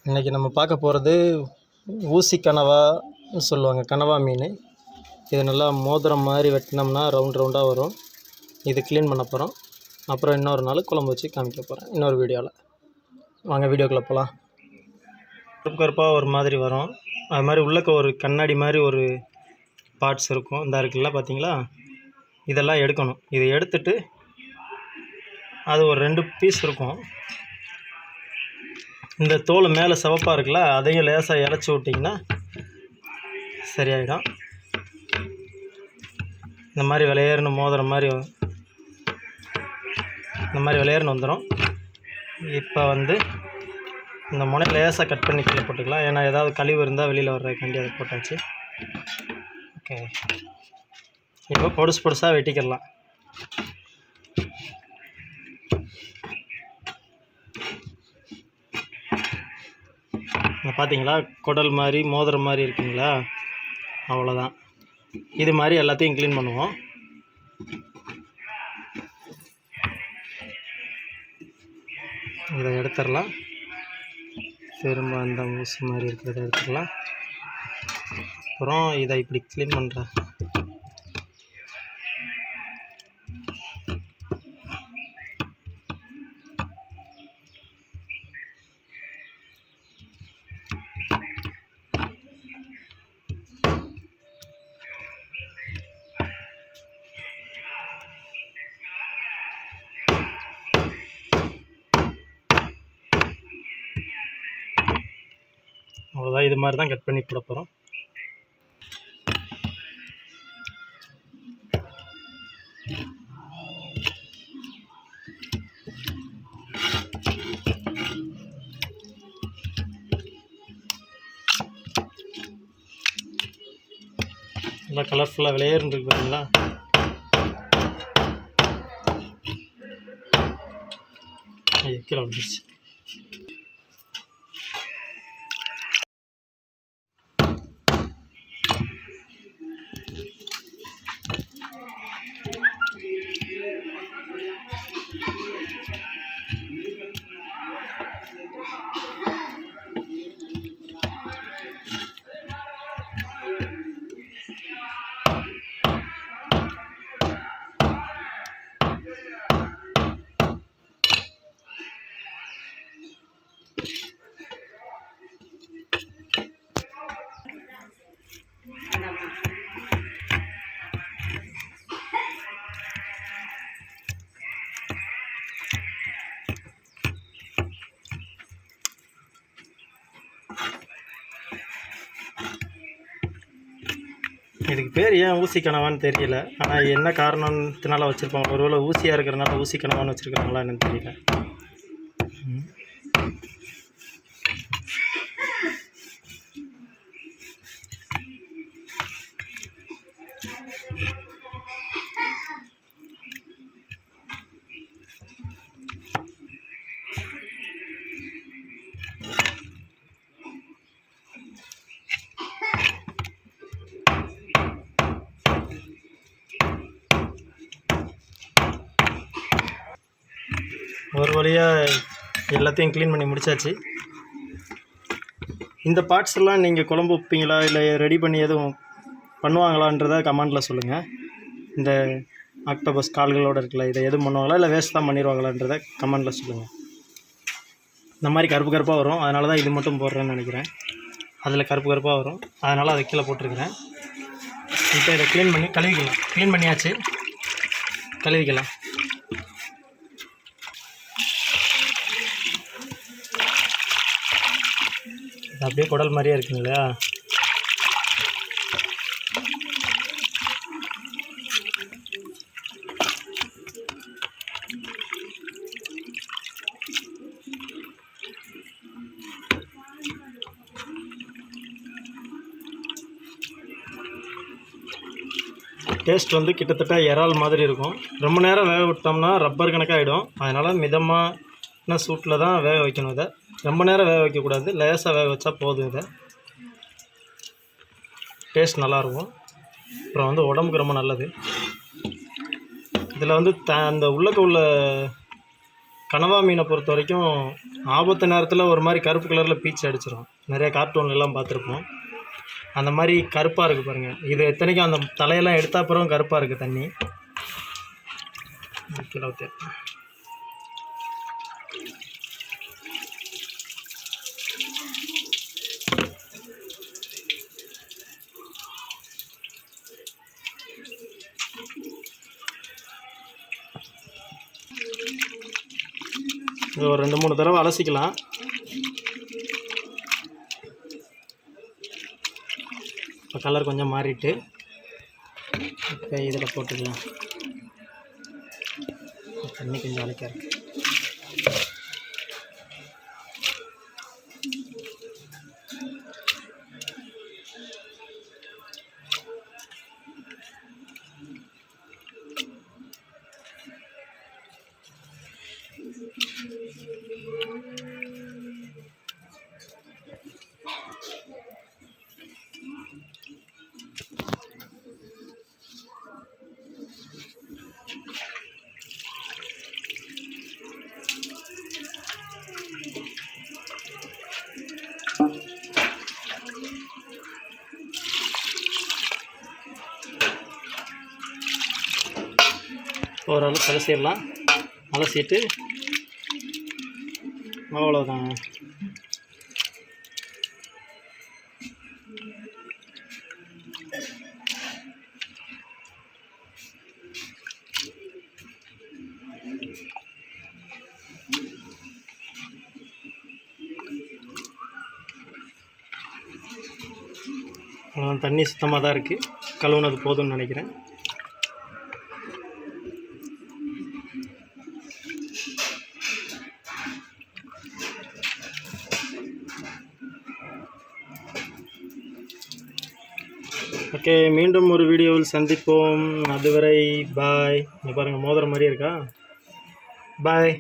இன்றைக்கி நம்ம பார்க்க போகிறது ஊசி கனவான்னு சொல்லுவாங்க, கனவா மீன். இது நல்லா மோதிரம் மாதிரி வெட்டினோம்னா ரவுண்ட் ரவுண்டாக வரும். இது க்ளீன் பண்ண போகிறோம். அப்புறம் இன்னொரு நாள் குழம்பு வச்சு காமிக்க போகிறேன் இன்னொரு வீடியோவில். வாங்க வீடியோக்குள்ளே போகலாம். கருப்பு கருப்பாக ஒரு மாதிரி வரும். அது மாதிரி உள்ளக்க ஒரு கண்ணாடி மாதிரி ஒரு பார்ட்ஸ் இருக்கும். இந்த இருக்குல்ல பார்த்தீங்களா, இதெல்லாம் எடுக்கணும். இதை எடுத்துட்டு அது ஒரு 2 பீஸ் இருக்கும். இந்த தோல் மேலே சிவப்பாக இருக்குல்ல, அதையும் லேசாக இறச்சி விட்டிங்கன்னா சரியாயிடும். இந்த மாதிரி விளையாடுன்னு மோதிரம் மாதிரி இந்த மாதிரி விளையாடுன்னு வந்துடும். இப்போ இந்த முனை லேசாக கட் பண்ணி கீழே போட்டுக்கலாம். ஏன்னா ஏதாவது கழிவு இருந்தால் வெளியில் வர்றதுக்காண்டி அதை போட்டாச்சு. ஓகே, இப்போ பொடுசாக வெட்டிக்கிடலாம். பார்த்தீங்களா, குடல் மாதிரி மோதிரம் மாதிரி இருக்குங்களா, அவ்வளோதான். இது மாதிரி எல்லாத்தையும் க்ளீன் பண்ணுவோம். இதை எடுத்துடலாம். திரும்ப அந்த ஊசி மாதிரி இருக்கிறத எடுத்துடலாம். அப்புறம் இதை இப்படி க்ளீன் பண்ணுறேன். அவ்வளோதான். இது மாதிரி தான் கட் பண்ணி போட போகிறோம். நல்லா கலர்ஃபுல்லாக விளையாடுன்னு இருக்கு பாருங்களா. கீழே வந்துடுச்சு. இதுக்கு பேர் ஏன் ஊசி கனவான்னு தெரியல. ஆனால் என்ன காரணத்தினால வச்சுருப்பாங்க, ஒருவேளை ஊசியாக இருக்கிறனால ஊசி கனவான்னு வச்சுருக்காங்களா என்னன்னு தெரியல. ஒரு வழியாக எல்லாத்தையும் க்ளீன் பண்ணி முடித்தாச்சு. இந்த பார்ட்ஸ் எல்லாம் நீங்கள் குழம்பு வைப்பீங்களா இல்லை ரெடி பண்ணி எதுவும் பண்ணுவாங்களான்றதை கமெண்டில் சொல்லுங்கள். இந்த ஆக்டோபஸ் கால்களோடு இருக்குல்ல, இதை எதுவும் பண்ணுவாங்களா இல்லை வேஸ்ட் தான் பண்ணிடுவாங்களான்றதை கமெண்டில் சொல்லுங்கள். இந்த மாதிரி கருப்பு கருப்பாக வரும், அதனால தான் இது மட்டும் போடுறேன்னு நினைக்கிறேன். அதில் கருப்பு கருப்பாக வரும், அதனால் அதை கீழே போட்டிருக்கிறேன். இப்போ இதை க்ளீன் பண்ணி கழுவிக்கலாம். க்ளீன் பண்ணியாச்சு, கழுவிக்கலாம். அப்படியே குடல் மாதிரியே இருக்குங்க இல்லையா. டேஸ்ட் கிட்டத்தட்ட இறால் மாதிரி இருக்கும். ரொம்ப நேரம் வேக விட்டோம்னா ரப்பர் கணக்காகிடும். அதனால் மிதமான சூட்டில் தான் வேக வைக்கணும். இதை ரொம்ப நேரம் வேக வைக்கக்கூடாது, லேசாக வேக வச்சா போதும். இதை டேஸ்ட் நல்லாயிருக்கும். அப்புறம் உடம்புக்கு ரொம்ப நல்லது. இதில் அந்த உள்ளக்க உள்ள கனவா மீனை பொறுத்த வரைக்கும் ஆபத்து நேரத்தில் ஒரு மாதிரி கருப்பு கலரில் பீச்சு அடிச்சிடும். நிறைய கார்ட்டூன்லாம் பார்த்துருப்போம். அந்த மாதிரி கருப்பாக இருக்குது பாருங்கள். இது எத்தனைக்கும் அந்த தலையெல்லாம் எடுத்த அப்புறம் கருப்பாக இருக்குது தண்ணி. கிலோ இது ஒரு 2-3 தடவை அலசிக்கலாம். இப்போ கலர் கொஞ்சம் மாறிட்டு இப்போ இதில் போட்டுக்கலாம். தண்ணி கொஞ்சம் அழைக்க இருக்கு. ஓரளவு அலசிடலாம். அலசிட்டு அவ்வளோதாங்க. தண்ணி சுத்தமாக தான் இருக்குது. கழுவுனது போதும்னு நினைக்கிறேன். ஓகே, மீண்டும் ஒரு வீடியோவில் சந்திப்போம். அதுவரை பாய். இங்கே பாருங்கள், மோதிரம் மாதிரியே இருக்கா. பாய்.